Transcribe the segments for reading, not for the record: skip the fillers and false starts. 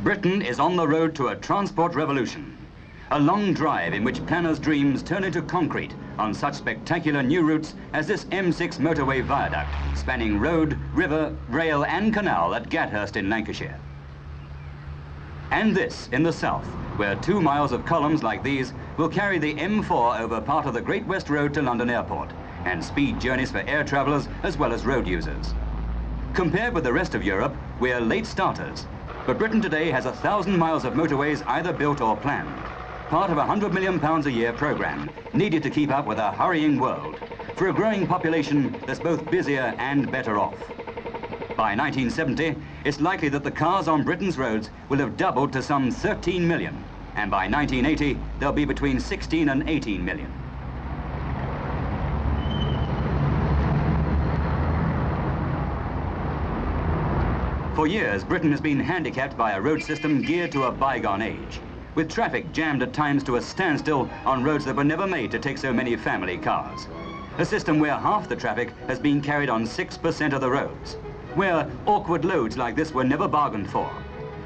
Britain is on the road to a transport revolution. A long drive in which planners' dreams turn into concrete on such spectacular new routes as this M6 motorway viaduct spanning road, river, rail and canal at Gathurst in Lancashire. And this in the south, where 2 miles of columns like these will carry the M4 over part of the Great West Road to London Airport and speed journeys for air travellers as well as road users. Compared with the rest of Europe, we're late starters, but Britain today has 1,000 miles of motorways either built or planned, part of a £100 million a year programme needed to keep up with a hurrying world for a growing population that's both busier and better off. By 1970, it's likely that the cars on Britain's roads will have doubled to some 13 million, and by 1980, there'll be between 16 and 18 million. For years, Britain has been handicapped by a road system geared to a bygone age, with traffic jammed at times to a standstill on roads that were never made to take so many family cars. A system where half the traffic has been carried on 6% of the roads, where awkward loads like this were never bargained for.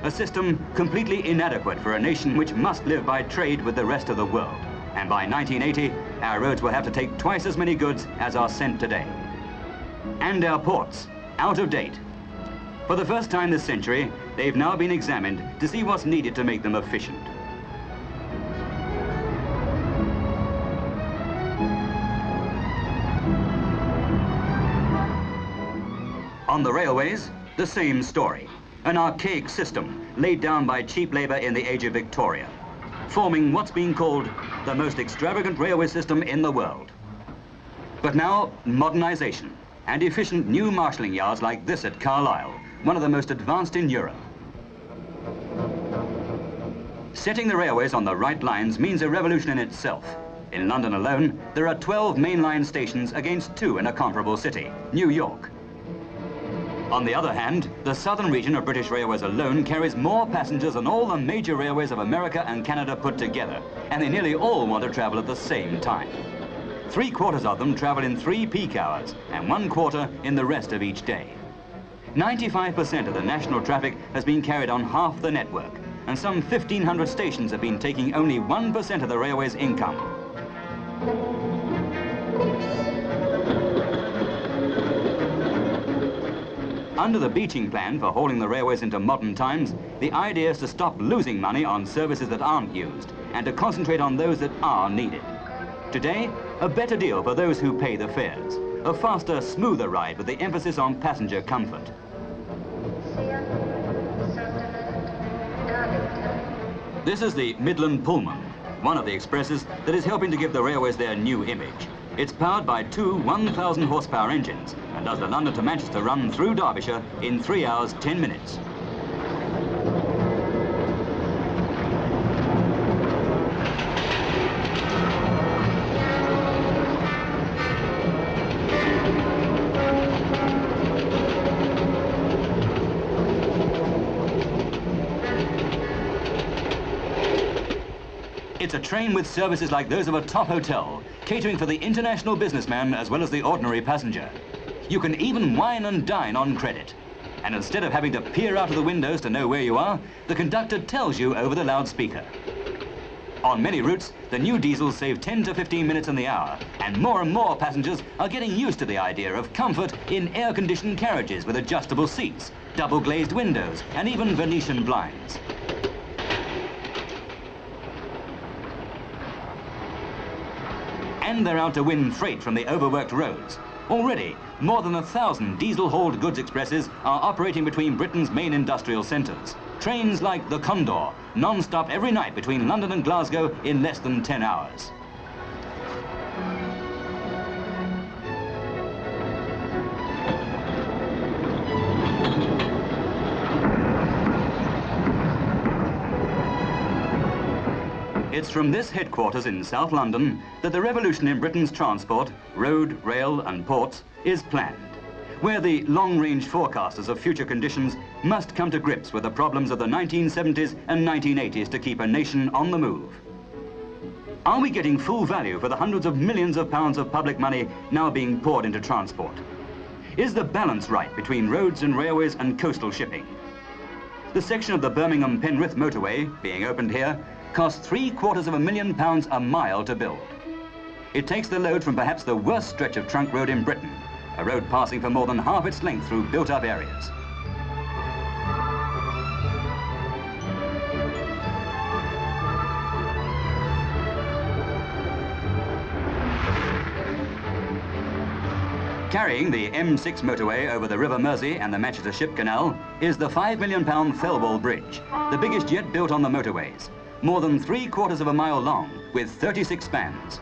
A system completely inadequate for a nation which must live by trade with the rest of the world. And by 1980, our roads will have to take twice as many goods as are sent today. And our ports, out of date. For the first time this century, they've now been examined to see what's needed to make them efficient. On the railways, the same story. An archaic system laid down by cheap labour in the age of Victoria, forming what's been called the most extravagant railway system in the world. But now, modernisation and efficient new marshalling yards like this at Carlisle, one of the most advanced in Europe. Setting the railways on the right lines means a revolution in itself. In London alone, there are 12 mainline stations against 2 in a comparable city, New York. On the other hand, the southern region of British Railways alone carries more passengers than all the major railways of America and Canada put together, and they nearly all want to travel at the same time. 3/4 of them travel in 3 peak hours, and 1/4 in the rest of each day. 95% of the national traffic has been carried on half the network, and some 1,500 stations have been taking only 1% of the railway's income. Under the Beeching plan for hauling the railways into modern times, the idea is to stop losing money on services that aren't used and to concentrate on those that are needed. Today, a better deal for those who pay the fares, a faster, smoother ride with the emphasis on passenger comfort. This is the Midland Pullman, one of the expresses that is helping to give the railways their new image. It's powered by 2 1,000 horsepower engines and does the London to Manchester run through Derbyshire in 3 hours, 10 minutes. It's a train with services like those of a top hotel, catering for the international businessman as well as the ordinary passenger. You can even wine and dine on credit. And instead of having to peer out of the windows to know where you are, the conductor tells you over the loudspeaker. On many routes, the new diesels save 10 to 15 minutes in the hour, and more passengers are getting used to the idea of comfort in air-conditioned carriages with adjustable seats, double-glazed windows, and even Venetian blinds. And they're out to win freight from the overworked roads. Already, more than 1,000 diesel-hauled goods expresses are operating between Britain's main industrial centres. Trains like the Condor, non-stop every night between London and Glasgow in less than 10 hours. It's from this headquarters in South London that the revolution in Britain's transport, road, rail and ports, is planned, where the long-range forecasters of future conditions must come to grips with the problems of the 1970s and 1980s to keep a nation on the move. Are we getting full value for the hundreds of millions of pounds of public money now being poured into transport? Is the balance right between roads and railways and coastal shipping? The section of the Birmingham-Penrith motorway, being opened here, cost £750,000 a mile to build. It takes the load from perhaps the worst stretch of trunk road in Britain, a road passing for more than half its length through built-up areas. Carrying the M6 motorway over the River Mersey and the Manchester Ship Canal is the £5 million Thelwall Bridge, the biggest yet built on the motorways, more than 3/4 of a mile long with 36 spans.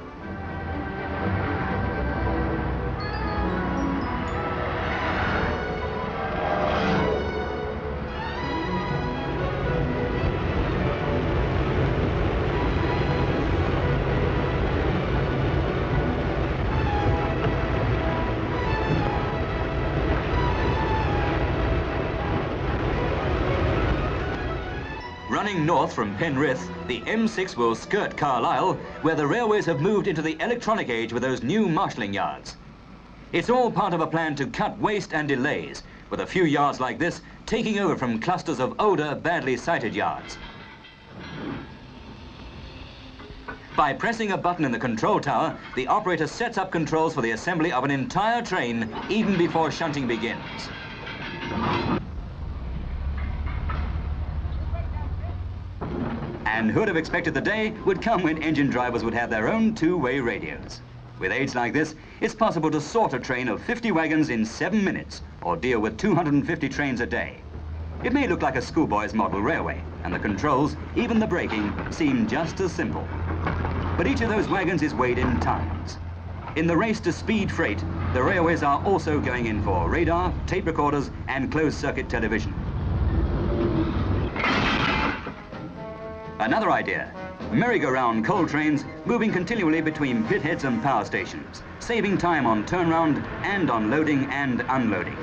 Running north from Penrith, the M6 will skirt Carlisle, where the railways have moved into the electronic age with those new marshalling yards. It's all part of a plan to cut waste and delays, with a few yards like this taking over from clusters of older, badly sited yards. By pressing a button in the control tower, the operator sets up controls for the assembly of an entire train even before shunting begins. And who'd have expected the day would come when engine drivers would have their own two-way radios. With aids like this, it's possible to sort a train of 50 wagons in 7 minutes, or deal with 250 trains a day. It may look like a schoolboy's model railway, and the controls, even the braking, seem just as simple. But each of those wagons is weighed in tons. In the race to speed freight, the railways are also going in for radar, tape recorders, and closed-circuit television. Another idea, merry-go-round coal trains moving continually between pitheads and power stations, saving time on turnaround and on loading and unloading.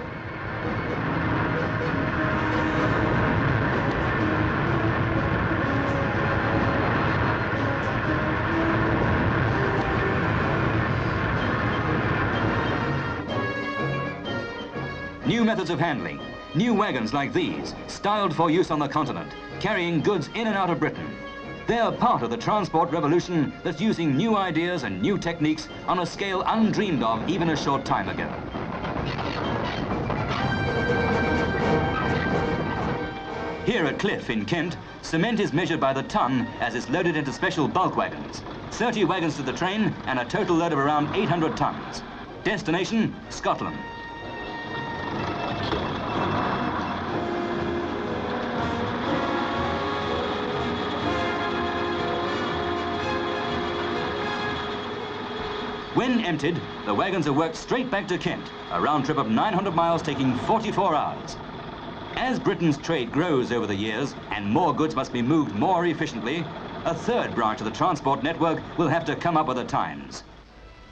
New methods of handling, new wagons like these, styled for use on the continent, carrying goods in and out of Britain. They're part of the transport revolution that's using new ideas and new techniques on a scale undreamed of even a short time ago. Here at Cliff in Kent, cement is measured by the ton as it's loaded into special bulk wagons. 30 wagons to the train and a total load of around 800 tons. Destination, Scotland. When emptied, the wagons are worked straight back to Kent, a round trip of 900 miles taking 44 hours. As Britain's trade grows over the years and more goods must be moved more efficiently, a third branch of the transport network will have to come up with the times.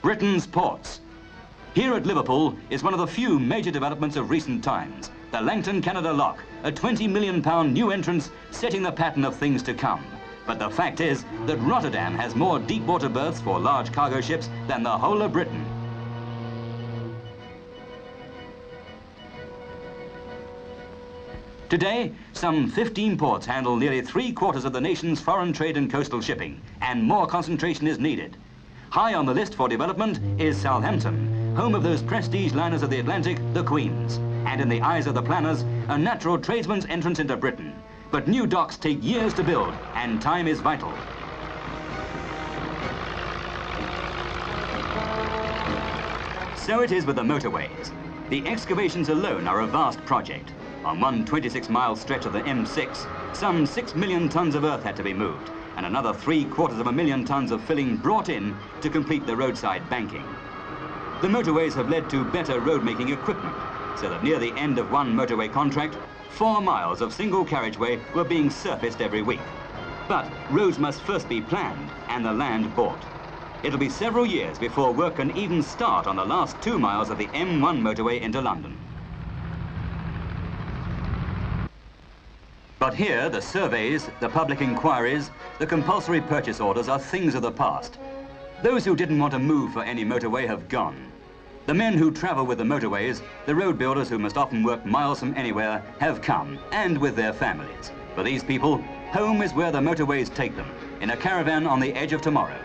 Britain's ports. Here at Liverpool is one of the few major developments of recent times, the Langton Canada Lock, a £20 million new entrance setting the pattern of things to come. But the fact is that Rotterdam has more deep water berths for large cargo ships than the whole of Britain. Today, some 15 ports handle nearly 3/4 of the nation's foreign trade and coastal shipping, and more concentration is needed. High on the list for development is Southampton, home of those prestige liners of the Atlantic, the Queens, and in the eyes of the planners, a natural tradesman's entrance into Britain. But new docks take years to build, and time is vital. So it is with the motorways. The excavations alone are a vast project. On one 26-mile stretch of the M6, some 6 million tons of earth had to be moved, and another 750,000 tons of filling brought in to complete the roadside banking. The motorways have led to better road-making equipment, so that near the end of one motorway contract, 4 miles of single carriageway were being surfaced every week. But roads must first be planned and the land bought. It'll be several years before work can even start on the last 2 miles of the M1 motorway into London. But here, the surveys, the public inquiries, the compulsory purchase orders are things of the past. Those who didn't want to move for any motorway have gone. The men who travel with the motorways, the road builders who must often work miles from anywhere, have come, and with their families. For these people, home is where the motorways take them, in a caravan on the edge of tomorrow.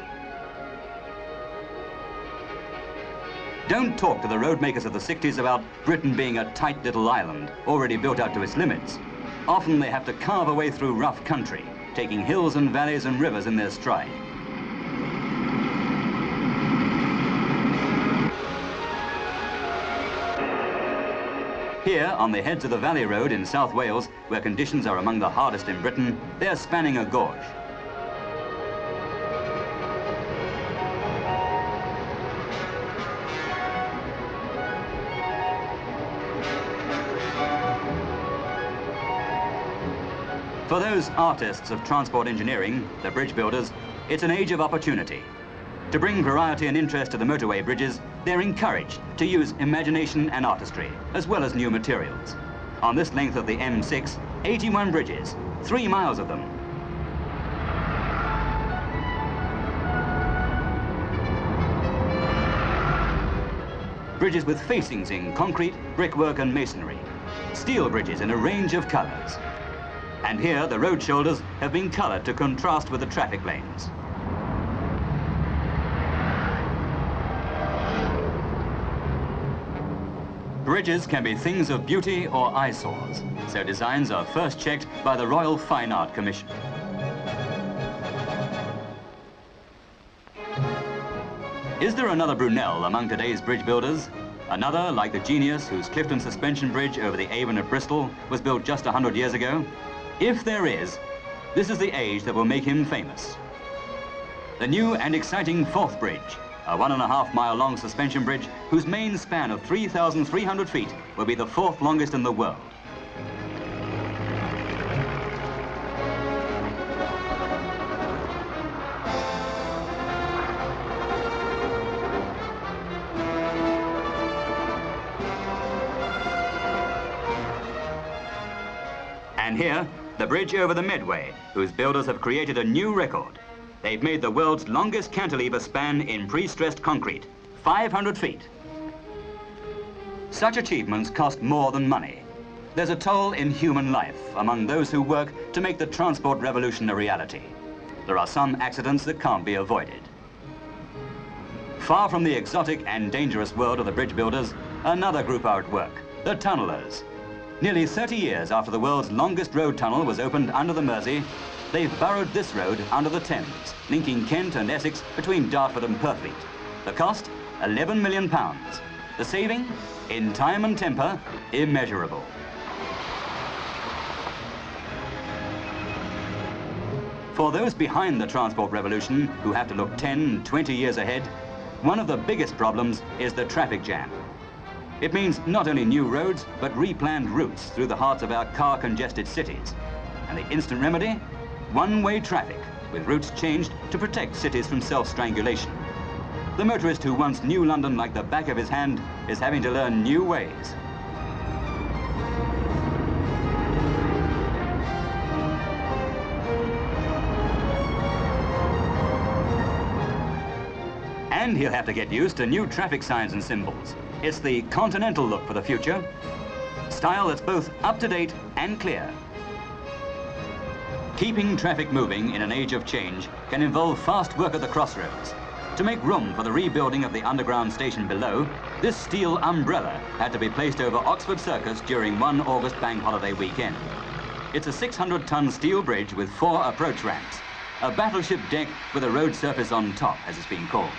Don't talk to the road makers of the 60s about Britain being a tight little island, already built out to its limits. Often they have to carve a way through rough country, taking hills and valleys and rivers in their stride. Here, on the heads of the Valley Road in South Wales, where conditions are among the hardest in Britain, they're spanning a gorge. For those artists of transport engineering, the bridge builders, it's an age of opportunity. To bring variety and interest to the motorway bridges, they're encouraged to use imagination and artistry, as well as new materials. On this length of the M6, 81 bridges, 3 miles of them. Bridges with facings in concrete, brickwork and masonry. Steel bridges in a range of colours. And here, the road shoulders have been coloured to contrast with the traffic lanes. Bridges can be things of beauty or eyesores, so designs are first checked by the Royal Fine Art Commission. Is there another Brunel among today's bridge builders? Another like the genius whose Clifton Suspension Bridge over the Avon at Bristol was built just 100 years ago? If there is, this is the age that will make him famous. The new and exciting Forth Bridge, a 1.5 mile long suspension bridge whose main span of 3,300 feet will be the 4th longest in the world. And here, the bridge over the Medway, whose builders have created a new record. They've made the world's longest cantilever span in pre-stressed concrete, 500 feet. Such achievements cost more than money. There's a toll in human life among those who work to make the transport revolution a reality. There are some accidents that can't be avoided. Far from the exotic and dangerous world of the bridge builders, another group are at work, the tunnellers. Nearly 30 years after the world's longest road tunnel was opened under the Mersey, they've burrowed this road under the Thames, linking Kent and Essex between Dartford and Purfleet. The cost, £11 million. The saving, in time and temper, immeasurable. For those behind the transport revolution who have to look 10, 20 years ahead, one of the biggest problems is the traffic jam. It means not only new roads, but replanned routes through the hearts of our car-congested cities. And the instant remedy? One-way traffic, with routes changed to protect cities from self-strangulation. The motorist who once knew London like the back of his hand is having to learn new ways. And he'll have to get used to new traffic signs and symbols. It's the continental look for the future. Style that's both up-to-date and clear. Keeping traffic moving in an age of change can involve fast work at the crossroads. To make room for the rebuilding of the underground station below, this steel umbrella had to be placed over Oxford Circus during one August bank holiday weekend. It's a 600-ton steel bridge with 4 approach ramps, a battleship deck with a road surface on top, as it's been called.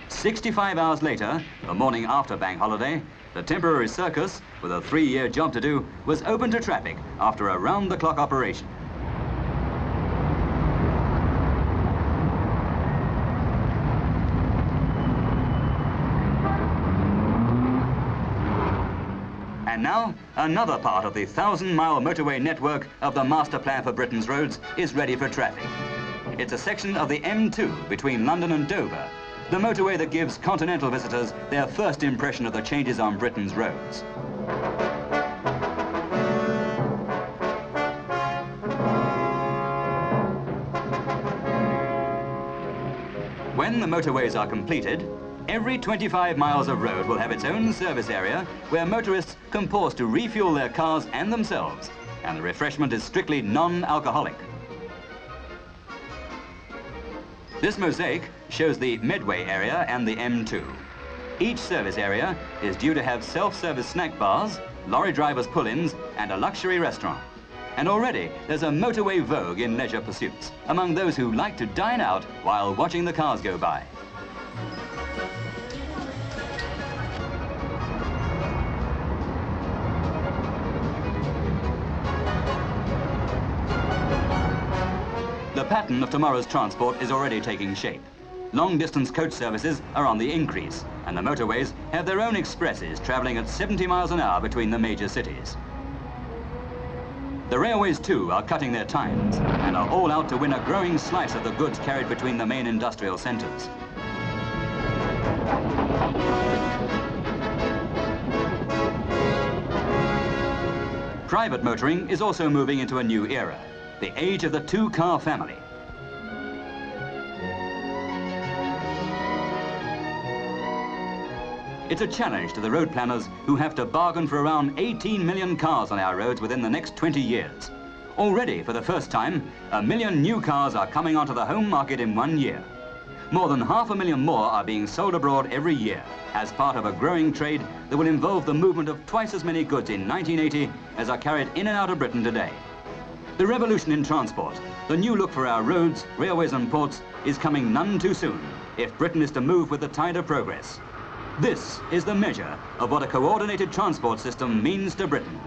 "65 hours later, the morning after bank holiday, the temporary circus, with a 3-year job to do, was open to traffic after a round-the-clock operation. And now, another part of the 1,000-mile motorway network of the Master Plan for Britain's roads is ready for traffic. It's a section of the M2 between London and Dover, the motorway that gives continental visitors their first impression of the changes on Britain's roads. When the motorways are completed, every 25 miles of road will have its own service area where motorists can pause to refuel their cars and themselves, and the refreshment is strictly non-alcoholic. This mosaic shows the Medway area and the M2. Each service area is due to have self-service snack bars, lorry drivers' pull-ins, and a luxury restaurant. And already there's a motorway vogue in leisure pursuits among those who like to dine out while watching the cars go by. The pattern of tomorrow's transport is already taking shape. Long-distance coach services are on the increase, and the motorways have their own expresses travelling at 70 miles an hour between the major cities. The railways, too, are cutting their times and are all out to win a growing slice of the goods carried between the main industrial centres. Private motoring is also moving into a new era, the age of the two-car family. It's a challenge to the road planners who have to bargain for around 18 million cars on our roads within the next 20 years. Already, for the first time, 1 million new cars are coming onto the home market in 1 year. More than 500,000 more are being sold abroad every year as part of a growing trade that will involve the movement of twice as many goods in 1980 as are carried in and out of Britain today. The revolution in transport, the new look for our roads, railways and ports, is coming none too soon if Britain is to move with the tide of progress. This is the measure of what a coordinated transport system means to Britain.